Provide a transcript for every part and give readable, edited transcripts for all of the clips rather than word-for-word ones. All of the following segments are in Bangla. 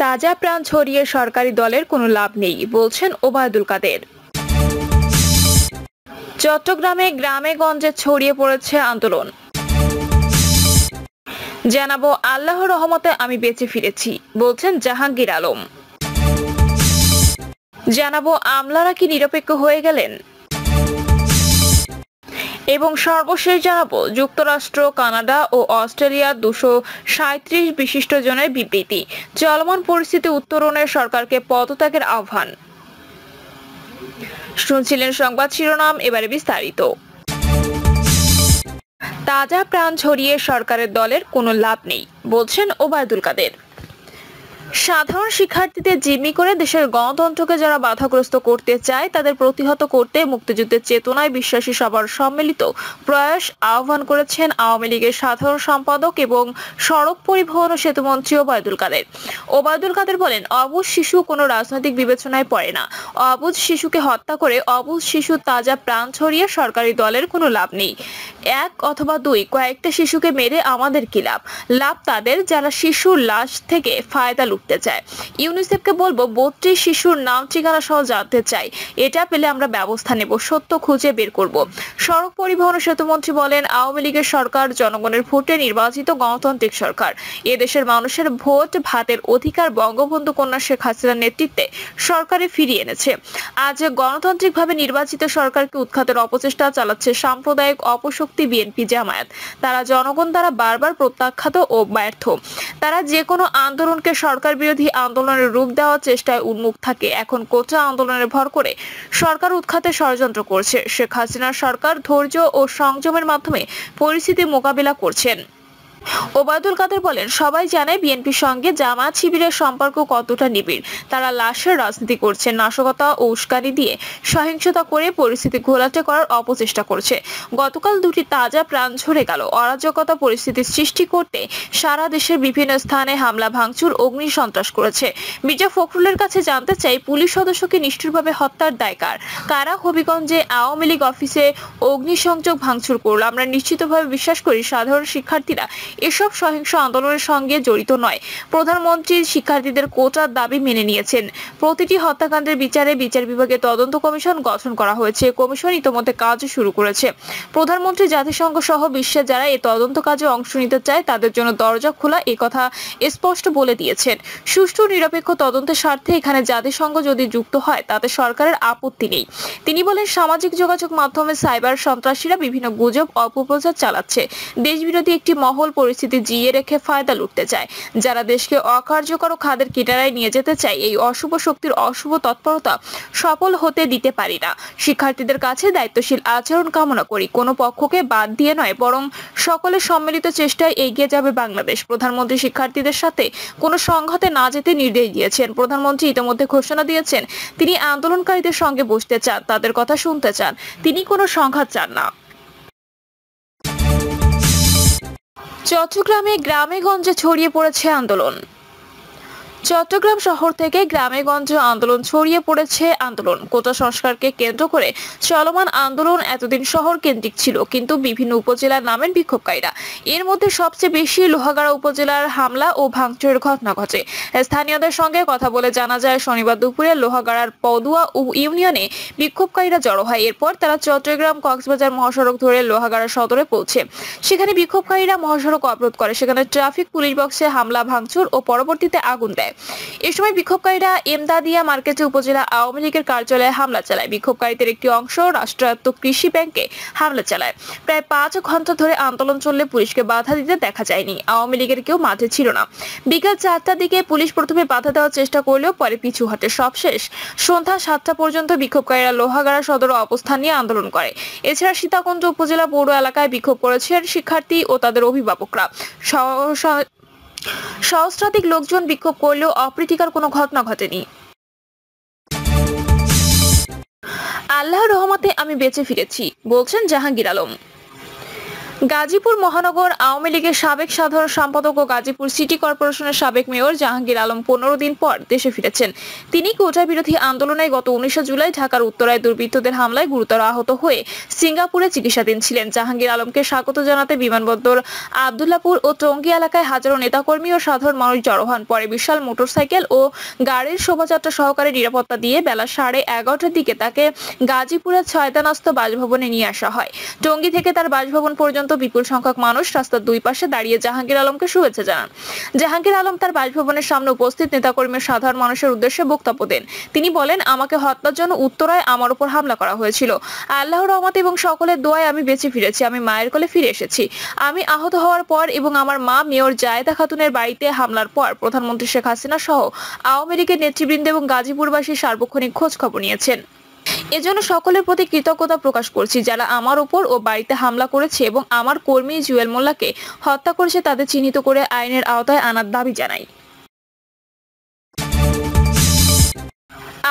তাজা প্রাণ ছড়িয়ে সরকারি দলের কোনো লাভ নেই বলছেন ওবায়দুল কাদের। চট্টগ্রামে গ্রামে গঞ্জে ছড়িয়ে পড়েছে আন্দোলন। জানাবো আল্লাহর রহমতে আমি বেঁচে ফিরেছি বলছেন জাহাঙ্গীর আলম। জানাবো আমলারা কি নিরপেক্ষ হয়ে গেলেন, এবং সর্বশেষ জানাবো যুক্তরাষ্ট্র, কানাডা ও অস্ট্রেলিয়ার 237 বিশিষ্ট জনের বিবৃতি, চলমান পরিস্থিতি উত্তরণের সরকারকে পদত্যাগের আহ্বান। শুনছিলেন সংবাদ শিরোনাম, এবারে বিস্তারিত। তাজা প্রাণ ছড়িয়ে সরকারের দলের কোনো লাভ নেই বলছেন ওবায়দুল কাদের। সাধারণ শিক্ষার্থীদের জিম্মি করে দেশের গণতন্ত্রকে যারা বাধাগ্রস্ত করতে চায় তাদের প্রতিহত করতে মুক্তিযুদ্ধের চেতনায় বিশ্বাসী সবার সম্মিলিত প্রয়াস আহ্বান করেছেন আওয়ামী লীগের সাধারণ সম্পাদক এবং সড়ক পরিবহন ও সেতুমন্ত্রী ওবায়দুল কাদের। ওবায়দুল কাদের বলেন, অবুঝ শিশু কোনো রাজনৈতিক বিবেচনায় পড়ে না। অবুঝ শিশুকে হত্যা করে অবুঝ শিশু তাজা প্রাণ ছড়িয়ে সরকারি দলের কোনো লাভ নেই। এক অথবা দুই কয়েকটা শিশুকে মেরে আমাদের কি লাভ? লাভ তাদের যারা শিশুর লাশ থেকে ফায়দা লুটতে চায়। ইউনিসেফকে বলবো 32 শিশুর নাম ঠিকানা সহ জানতে চাই, এটা পেলে আমরা ব্যবস্থা নেব, সত্য খুঁজে বের করব। সড়ক পরিবহন ও সেতুমন্ত্রী বলেন, আওয়ামী লীগের সরকার জনগণের ভোটে নির্বাচিত গণতান্ত্রিক সরকার। এদেশের মানুষের ভোট ভাতের অধিকার বঙ্গবন্ধু কন্যা শেখ হাসিনার নেতৃত্বে সরকারে ফিরিয়ে এনেছে। আজ গণতান্ত্রিকভাবে নির্বাচিত সরকারকে উৎখাতের অপচেষ্টা চালাচ্ছে সাম্প্রদায়িক অপশক্তি বিএনপি জামায়াত। তারা জনগণ দ্বারা বারবার প্রত্যাখ্যাত ও ব্যর্থ। তারা যে কোনো আন্দোলনকে সরকার বিরোধী আন্দোলনের রূপ দেওয়ার চেষ্টায় উন্মুখ থাকে। এখন কোটা আন্দোলনের ভর করে সরকার উৎখাতে ষড়যন্ত্র করছে। শেখ হাসিনার সরকার ধৈর্য ও সংযমের মাধ্যমে পরিস্থিতি মোকাবিলা করছেন। ওবায়দুল কাদের বলেন, সবাই জানে বিএনপির সঙ্গে জামায়াত শিবিরের সম্পর্ক কতটা নিবিড়। তারা লাশের রাজনীতি করছে, নাশকতা ও উস্কানি দিয়ে সহিংসতা করে পরিস্থিতি ঘোলাটে করার অপচেষ্টা করছে। গতকাল দুটি তাজা প্রাণ ঝরে গেল। অরাজকতা পরিস্থিতি সৃষ্টি করতে সারা দেশের বিভিন্ন স্থানে হামলা ভাঙচুর, অগ্নি সন্ত্রাস করেছে। মির্জা ফখরুলের কাছে জানতে চাই, পুলিশ সদস্যকে নিষ্ঠুরভাবে হত্যার দায় কার? কারা হবিগঞ্জে আওয়ামী লীগ অফিসে অগ্নিসংযোগ ভাঙচুর করল? আমরা নিশ্চিতভাবে বিশ্বাস করি সাধারণ শিক্ষার্থীরা এসব সহিংস আন্দোলনের সঙ্গে জড়িত নয়। প্রধানমন্ত্রী শিক্ষার্থীদের কোটার দাবি মেনে নিয়েছেন। প্রতিটি হত্যাকাণ্ডের বিচারে বিচার বিভাগে তদন্ত কমিশন গঠন করা হয়েছে। কমিশন ইতিমধ্যে কাজ শুরু করেছে। প্রধানমন্ত্রী জাতিসংঘ সহ বিশ্বে যারা এই তদন্ত কাজে অংশ নিতে চায় তাদের জন্য দরজা খোলা, এ কথা স্পষ্ট বলে দিয়েছেন। সুষ্ঠু নিরপেক্ষ তদন্তের স্বার্থে এখানে জাতিসংঘ যদি যুক্ত হয় তাতে সরকারের আপত্তি নেই। তিনি বলেন, সামাজিক যোগাযোগ মাধ্যমে সাইবার সন্ত্রাসীরা বিভিন্ন গুজব অপপ্রচার চালাচ্ছে। দেশবিরোধী একটি মহল পরিস্থিতি জিয়ে রেখে ফায়দা লুটতে চায়। যারা দেশকে অকার্যকর ও খাদের কিনারায় নিয়ে যেতে চায়, এই অশুভ শক্তির অশুভ তৎপরতা সফল হতে দিতে পারি না। শিক্ষার্থীদের কাছে দায়িত্বশীল আচরণ কামনা করি। কোনো পক্ষকে বাদ দিয়ে নয়, বরং সকলের সম্মিলিত চেষ্টায় এগিয়ে যাবে বাংলাদেশ। প্রধানমন্ত্রী শিক্ষার্থীদের সাথে কোনো সংঘাতে না যেতে নির্দেশ দিয়েছেন। প্রধানমন্ত্রী ইতিমধ্যে ঘোষণা দিয়েছেন তিনি আন্দোলনকারীদের সঙ্গে বসতে চান, তাদের কথা শুনতে চান। তিনি কোনো সংঘাত চান না। চট্টগ্রামে গ্রামে গঞ্জে ছড়িয়ে পড়েছে আন্দোলন। চট্টগ্রাম শহর থেকে গ্রামে গঞ্জে আন্দোলন ছড়িয়ে পড়েছে। আন্দোলন কোটা সংস্কারকে কেন্দ্র করে চলমান আন্দোলন এতদিন শহর কেন্দ্রিক ছিল, কিন্তু বিভিন্ন উপজেলার নামেন বিক্ষোভকারীরা। এর মধ্যে সবচেয়ে বেশি লোহাগাড়া উপজেলার হামলা ও ভাঙচুরের ঘটনা ঘটে। স্থানীয়দের সঙ্গে কথা বলে জানা যায়, শনিবার দুপুরে লোহাগাড়ার পদুয়া ইউনিয়নে বিক্ষোভকারীরা জড়ো হয়। এরপর তারা চট্টগ্রাম কক্সবাজার মহাসড়ক ধরে লোহাগাড়া সদরে পৌঁছে। সেখানে বিক্ষোভকারীরা মহাসড়ক অবরোধ করে। সেখানে ট্রাফিক পুলিশ বক্সে হামলা ভাঙচুর ও পরবর্তীতে আগুন দেয়। এ সময় বিক্ষোভকারীরা এমদাদিয়া মার্কেটে উপজেলা আওয়ামী লীগের কার্যালয়ে হামলা চালায়। বিক্ষোভকারীদের একটি অংশ রাষ্ট্রায়ত্ত কৃষি ব্যাংকে হামলা চালায়। প্রায় 5 ঘন্টা ধরে আন্দোলন চললে পুলিশকে বাধা দিতে দেখা যায়নি। আওয়ামী লীগের কেউ মাঠে ছিল না। বিকেল 4টার দিকে পুলিশ প্রথমে বাধা দেওয়ার চেষ্টা করলেও পরে পিছু হটে। সবশেষ সন্ধ্যা 7টা পর্যন্ত বিক্ষোভকারীরা লোহাগাড়া সদর অবস্থান নিয়ে আন্দোলন করে। এছাড়া সীতাকুণ্ড উপজেলা পৌর এলাকায় বিক্ষোভ করেছেন শিক্ষার্থী ও তাদের অভিভাবকরা। সহস্রাধিক লোকজন বিক্ষোভ করলেও অপ্রীতিকর কোনো ঘটনা ঘটেনি। আল্লাহর রহমতে আমি বেঁচে ফিরেছি বলছেন জাহাঙ্গীর আলম। গাজীপুর মহানগর আওয়ামী লীগের সাবেক সাধারণ সম্পাদক ও গাজীপুর সিটি কর্পোরেশনের সাবেক মেয়র জাহাঙ্গীর আলম 15 দিন পর দেশে ফিরেছেন। তিনি কোটা বিরোধী আন্দোলনে গত 19 জুলাই ঢাকার উত্তরায় দুর্বৃত্তদের হামলায় গুরুতর আহত হয়ে সিঙ্গাপুরে চিকিৎসাধীন ছিলেন। জাহাঙ্গীর আলমকে স্বাগত জানাতে বিমানবন্দর আব্দুল্লাপুর ও টঙ্গী এলাকায় হাজারো নেতাকর্মী ও সাধারণ মানুষ জড়ো হন। পরে বিশাল মোটরসাইকেল ও গাড়ির শোভাযাত্রা সহকারে নিরাপত্তা দিয়ে বেলা 11:30টার দিকে তাকে গাজীপুরের ছয়তানস্থ বাসভবনে নিয়ে আসা হয়। টঙ্গী থেকে তার বাসভবন পর্যন্ত বিপুল সংখ্যক মানুষ রাস্তার দুই পাশে দাঁড়িয়ে জাহাঙ্গীর আলমকে শুভেচ্ছা জানান। জাহাঙ্গীর আলম তার বাসভবনের সামনে উপস্থিত নেতাকর্মী সাধারণ মানুষের উদ্দেশ্যে বক্তব্য দেন। তিনি বলেন, আমাকে হত্যার জন্য উত্তরায় আমার উপর হামলা করা হয়েছিল। আল্লাহর রহমত এবং সকলের দোয়ায় আমি বেঁচে ফিরেছি। আমি মায়ের কোলে ফিরে এসেছি। আমি আহত হওয়ার পর এবং আমার মা মেয়র জায়েদা খাতুনের বাড়িতে হামলার পর প্রধানমন্ত্রী শেখ হাসিনা সহ আওয়ামী লীগের নেতৃবৃন্দ এবং গাজীপুরবাসীর সার্বক্ষণিক খোঁজ খবর নিয়েছেন। এজন্য সকলের প্রতি কৃতজ্ঞতা প্রকাশ করছি। যারা আমার উপর ও বাড়িতে হামলা করেছে এবং আমার কর্মী জুয়েল মোল্লাকে হত্যা করেছে তাদের চিহ্নিত করে আইনের আওতায় আনার দাবি জানাই।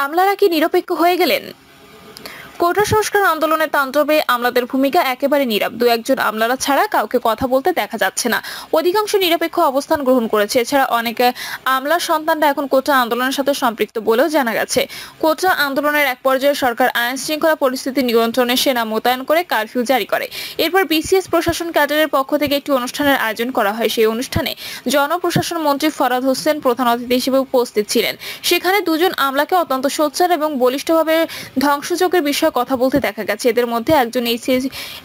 আমলারা কি নিরপেক্ষ হয়ে গেলেন? কোটা সংস্কার আন্দোলনের তাণ্ডবে আমলাদের ভূমিকা একেবারে নীরব। দু একজন আমলারা ছাড়া কাউকে কথা বলতে দেখা যাচ্ছে না। অধিকাংশ নিরপেক্ষ অবস্থান গ্রহণ করেছে। এছাড়া অনেকে আমলার সন্তানরা এখন কোটা আন্দোলনের সাথে সম্পৃক্ত বলেও জানা গেছে। কোটা আন্দোলনের এক পর্যায়ে সরকার আইন শৃঙ্খলা পরিস্থিতি নিয়ন্ত্রণে সেনা মোতায়েন করে কারফিউ জারি করে। এরপর বিসিএস প্রশাসন ক্যাডারের পক্ষ থেকে একটি অনুষ্ঠানের আয়োজন করা হয়। সেই অনুষ্ঠানে জনপ্রশাসন মন্ত্রী ফরহাদ হোসেন প্রধান অতিথি হিসেবে উপস্থিত ছিলেন। সেখানে দুজন আমলাকে অত্যন্ত সোচ্চার এবং বলিষ্ঠভাবে ধ্বংসযজ্ঞের বিষয়ে কথা বলতে দেখা গেছে। এদের মধ্যে একজন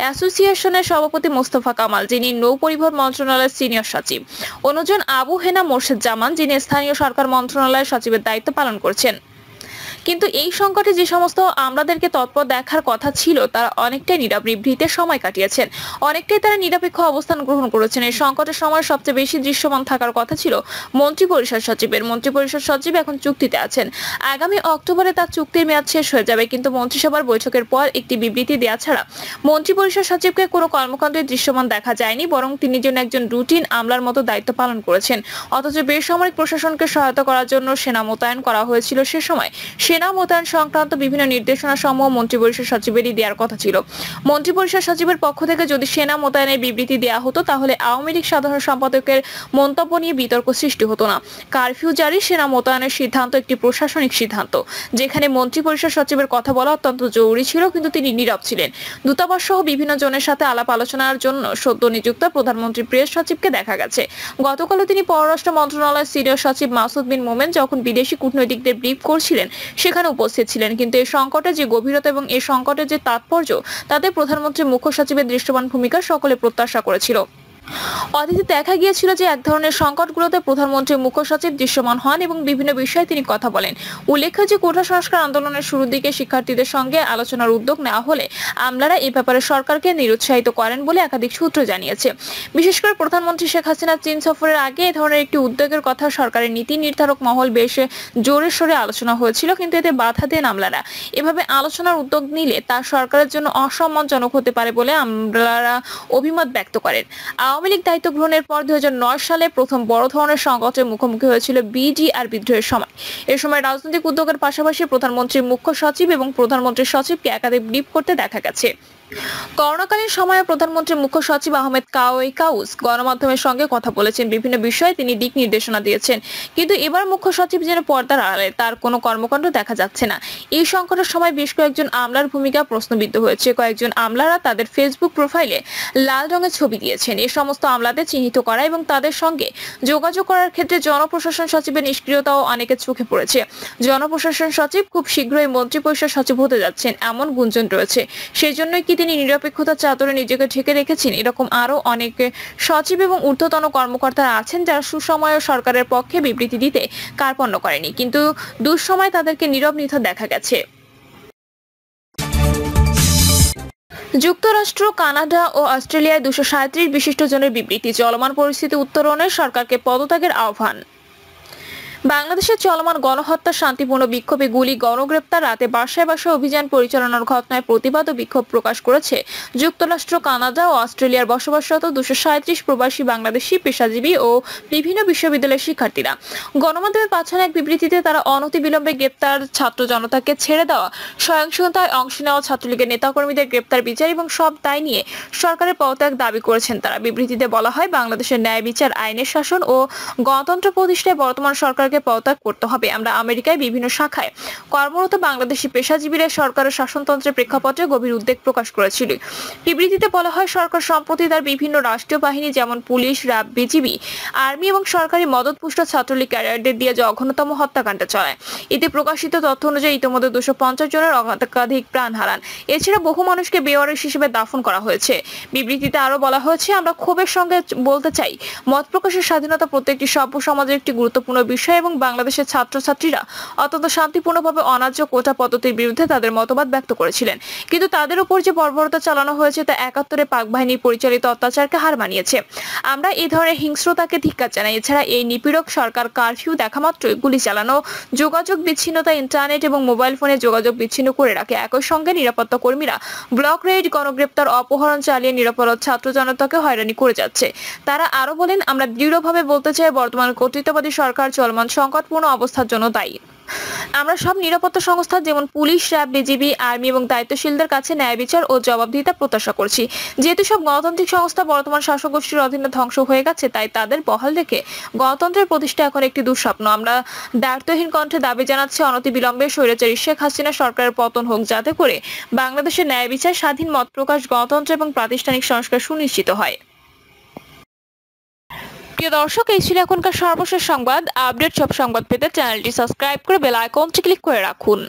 অ্যাসোসিয়েশনের সভাপতি মোস্তফা কামাল, যিনি নৌ পরিবহন মন্ত্রণালয়ের সিনিয়র সচিব, অন্যজন আবু হেনা মোর্শেদ জামান, যিনি স্থানীয় সরকার মন্ত্রণালয়ের সচিবের দায়িত্ব পালন করছেন। কিন্তু এই সংকটে যে সমস্ত আমলাদেরকে তৎপর দেখার কথা ছিল তারা অনেকটাই নীরব নিভৃতে সময় কাটিয়েছেন। অনেকটাই তারা নিরপেক্ষ অবস্থান গ্রহণ করেছেন। এই সংকটের সময় সবচেয়ে বেশি দৃশ্যমান থাকার কথা ছিল মন্ত্রী পরিষদ সচিবের। মন্ত্রী পরিষদ সচিব এখন চুক্তিতে আছেন। আগামী অক্টোবরে তার চুক্তির মেয়াদ শেষ হয়ে যাবে। কিন্তু মন্ত্রিসভার বৈঠকের পর একটি বিবৃতি দেওয়া ছাড়া মন্ত্রী পরিষদ সচিবকে কোনো কর্মকাণ্ডে দৃশ্যমান দেখা যায়নি, বরং তিনি যেন একজন রুটিন আমলার মতো দায়িত্ব পালন করেছেন। অথচ বেসামরিক প্রশাসনকে সহায়তা করার জন্য সেনা মোতায়েন করা হয়েছিল। সে সময় সেনা মোতায়েন সংক্রান্ত বিভিন্ন নির্দেশনা সমূহ মন্ত্রিপরিষদ সচিবেরই দেওয়ার কথা ছিল। মন্ত্রিপরিষদ সচিবের পক্ষ থেকে যদি সেনা মোতায়েনের বিবৃতি দেওয়া হতো তাহলে আওয়ামী লীগ সাধারণ সম্পাদকের মন্তব্য নিয়ে বিতর্ক সৃষ্টি হতো না। কারফিউ জারি, সেনা মোতায়েনের সিদ্ধান্ত একটি প্রশাসনিক সিদ্ধান্ত, যেখানে মন্ত্রিপরিষদ সচিবের কথা বলা অত্যন্ত জরুরি ছিল, কিন্তু তিনি নীরব ছিলেন। দূতাবাস সহ বিভিন্ন জনের সাথে আলাপ আলোচনার জন্য সদ্য নিযুক্ত প্রধানমন্ত্রী প্রেস সচিবকে দেখা গেছে। গতকালও তিনি পররাষ্ট্র মন্ত্রণালয়ের সিনিয়র সচিব মাসুদ বিন মোমেন যখন বিদেশি কূটনৈতিকদের ব্রিফ করছিলেন সেখানে উপস্থিত ছিলেন। কিন্তু এই সংকটের যে গভীরতা এবং এই সংকটের যে তাৎপর্য তাতে প্রধানমন্ত্রী মুখ্য সচিবের দৃশ্যমান ভূমিকা সকলে প্রত্যাশা করেছিল। অতীতে দেখা গিয়েছিল যে এক ধরনের সংকটগুলোতে প্রধানমন্ত্রী মুখ্য সচিব দৃশ্যমান হন এবং বিভিন্ন বিষয়ে তিনি কথা বলেন। উল্লেখ্য যে কোটা সংস্কার আন্দোলনের শুরুর দিকে শিক্ষার্থীদের সঙ্গে আলোচনার উদ্যোগ নেওয়া হলে আমলারা এই ব্যাপারে সরকারকে নিরুৎসাহিত করেন বলে একাধিক সূত্র জানিয়েছে। বিশেষ করে প্রধানমন্ত্রী শেখ হাসিনা চীন সফরের আগে এই ধরনের একটি উদ্যোগের কথা সরকারের নীতি নির্ধারক মহল বেশ জোরে সোরে আলোচনা হয়েছিল, কিন্তু এতে বাধা দেন আমলারা। এভাবে আলোচনার উদ্যোগ নিলে তা সরকারের জন্য অসম্মানজনক হতে পারে বলে আমলারা অভিমত ব্যক্ত করেন। আওয়ামী লীগ দায়িত্ব গ্রহণের পর 2009 সালে প্রথম বড় ধরনের সংকটের মুখোমুখি হয়েছিল বিডিআর বিদ্রোহের সময়। এ সময় রাজনৈতিক উদ্যোগের পাশাপাশি প্রধানমন্ত্রীর মুখ্য সচিব এবং প্রধানমন্ত্রীর সচিবকে একাধিক ব্রিফ করতে দেখা গেছে। করোনাকালীন সময়ে প্রধানমন্ত্রীর মুখ্য সচিব আহমেদ কাউস গণমাধ্যমের সঙ্গে কথা বলেছেন। বিভিন্ন বিষয়ে তিনি দিক নির্দেশনা দিয়েছেন, কিন্তু এবার মুখ্য সচিব যেন পর্দার আড়ালে, তার কোনো কর্মকাণ্ড দেখা যাচ্ছে না। এই সংকটের সময় বেশ কয়েকজন আমলার ভূমিকা প্রশ্নবিদ্ধ হয়েছে। কয়েকজন আমলারা তাদের ফেসবুক প্রোফাইলে লাল রঙের ছবি দিয়েছেন। এই সমস্ত আমলাদের চিহ্নিত করা এবং তাদের সঙ্গে যোগাযোগ করার ক্ষেত্রে জনপ্রশাসন সচিবের নিষ্ক্রিয়তাও অনেকের চোখে পড়েছে। জনপ্রশাসন সচিব খুব শীঘ্রই মন্ত্রিপরিষদ সচিব হতে যাচ্ছেন এমন গুঞ্জন রয়েছে। সেই জন্যই কি তিনি নিরপেক্ষতার চাদরে নিজেকে ঢেকে রেখেছেন? এরকম আরো অনেক সচিব এবং ঊর্ধ্বতন কর্মকর্তারা আছেন যারা সুসময়ে সরকারের পক্ষে বিবৃতি দিতে কার্পণ্য করেনি, কিন্তু দুঃসময় তাদেরকে নীরব নিথর দেখা গেছে। যুক্তরাষ্ট্র, কানাডা ও অস্ট্রেলিয়ায় 237 বিশিষ্ট জনের বিবৃতি। চলমান পরিস্থিতি উত্তরণে সরকারকে পদত্যাগের আহ্বান। বাংলাদেশের চলমান গণহত্যা, শান্তিপূর্ণ বিক্ষোভে গুলি, গণগ্রেপ্তার, রাতে বাসায় বাসায় অভিযান পরিচালনার ঘটনায় প্রতিবাদ ও বিক্ষোভ প্রকাশ করেছে যুক্তরাষ্ট্র, কানাডা ও অস্ট্রেলিয়ার বসবাসরত 237 প্রবাসী বাংলাদেশি পেশাজীবী ও বিভিন্ন বিশ্ববিদ্যালয়ের শিক্ষার্থীরা। গণমাধ্যমে পাঠানো এক বিবৃতিতে তারা অনতিবিলম্বে গ্রেপ্তার ছাত্র জনতাকে ছেড়ে দেওয়া, সহিংসতায় অংশ নেওয়া ছাত্রলীগের নেতাকর্মীদের গ্রেপ্তার, বিচার এবং সব দায় নিয়ে সরকারের পদত্যাগ দাবি করেছেন তারা। বিবৃতিতে বলা হয়, বাংলাদেশের ন্যায় বিচার, আইনের শাসন ও গণতন্ত্র প্রতিষ্ঠায় বর্তমান সরকারকে পদত্যাগ করতে হবে। আমরা আমেরিকায় বিভিন্ন শাখায় কর্মরত বাংলাদেশি পেশাজীবীরা সরকারের শাসনতন্ত্রের প্রেক্ষাপটে গভীর উদ্বেগ প্রকাশ করেছিল। বিবৃতিতে বলা হয়, সরকার সম্প্রতি তার বিভিন্ন রাষ্ট্রীয় বাহিনী যেমন পুলিশ, র্যাব, বিজিবি, আর্মি এবং সরকারি মদতপুষ্ট ছাত্রলীগ ক্যাডারদের দিয়ে জঘন্যতম হত্যাকাণ্ড চালায়। এতে প্রকাশিত তথ্য অনুযায়ী ইতিমধ্যে 250 জনের একাধিক প্রাণ হারান। এছাড়া বহু মানুষকে বেওয়ারিশ হিসেবে দাফন করা হয়েছে। বিবৃতিতে আরো বলা হয়েছে, আমরা ক্ষোভের সঙ্গে বলতে চাই, মত প্রকাশের স্বাধীনতা প্রত্যেকটি সভ্য সমাজের একটি গুরুত্বপূর্ণ বিষয় এবং বাংলাদেশের ছাত্রছাত্রীরা অত্যন্ত শান্তিপূর্ণভাবে অন্যায্য কোটা পদ্ধতির বিরুদ্ধে তাদের মতবাদ ব্যক্ত করেছিলেন। কিন্তু তাদের উপর যে বর্বরতা চালানো হয়েছে তা 71-এ পাক বাহিনীর পরিচালিত অত্যাচারকে হার মানিয়েছে। আমরা এই ধরনের হিংস্রতাকে ধিক্কার জানাই। এছাড়া এই নিপীড়ক সরকার কারফিউ দেখা মাত্রই গুলি চালানো, যোগাযোগ বিচ্ছিন্নতা, ইন্টারনেট এবং মোবাইল ফোনে যোগাযোগ বিচ্ছিন্ন করে রাখে। একই সঙ্গে নিরাপত্তা কর্মীরা ব্লক রেড, গণগ্রেপ্তার, অপহরণ চালিয়ে নিরাপরাধ ছাত্র জনতাকে হয়রানি করে যাচ্ছে। তারা আরো বলেন, আমরা দৃঢ়ভাবে বলতে চাই, বর্তমান কর্তৃত্ববাদী সরকার চলমান সংকটপূর্ণ অবস্থার জন্য দায়ী। আমরা সব নিরাপত্তা সংস্থা যেমন পুলিশ, র্যাব, বিজিবি, আর্মি এবং দায়িত্বশীলদের কাছে ন্যায় বিচার ও জবাবদিহিতা প্রত্যাশা করছি। যেহেতু সব গণতান্ত্রিক সংস্থা বর্তমান শাসক গোষ্ঠীর অধীনে ধ্বংস হয়ে গেছে, তাই তাদের বহাল রেখে গণতন্ত্রের প্রতিষ্ঠা এখন একটি দুঃস্বপ্ন। আমরা দায়িত্বহীন কণ্ঠে দাবি জানাচ্ছি, অনতিবিলম্বে স্বৈরাচারী শেখ হাসিনা সরকারের পতন হোক, যাতে করে বাংলাদেশের ন্যায় বিচার, স্বাধীন মত প্রকাশ, গণতন্ত্র এবং প্রাতিষ্ঠানিক সংস্কার সুনিশ্চিত হয়। প্রিয় দর্শক, এই ছিল এখনকার সর্বশেষ সংবাদ। আপডেট সব সংবাদ পেতে চ্যানেলটি সাবস্ক্রাইব করে বেল আইকনটি ক্লিক করে রাখুন।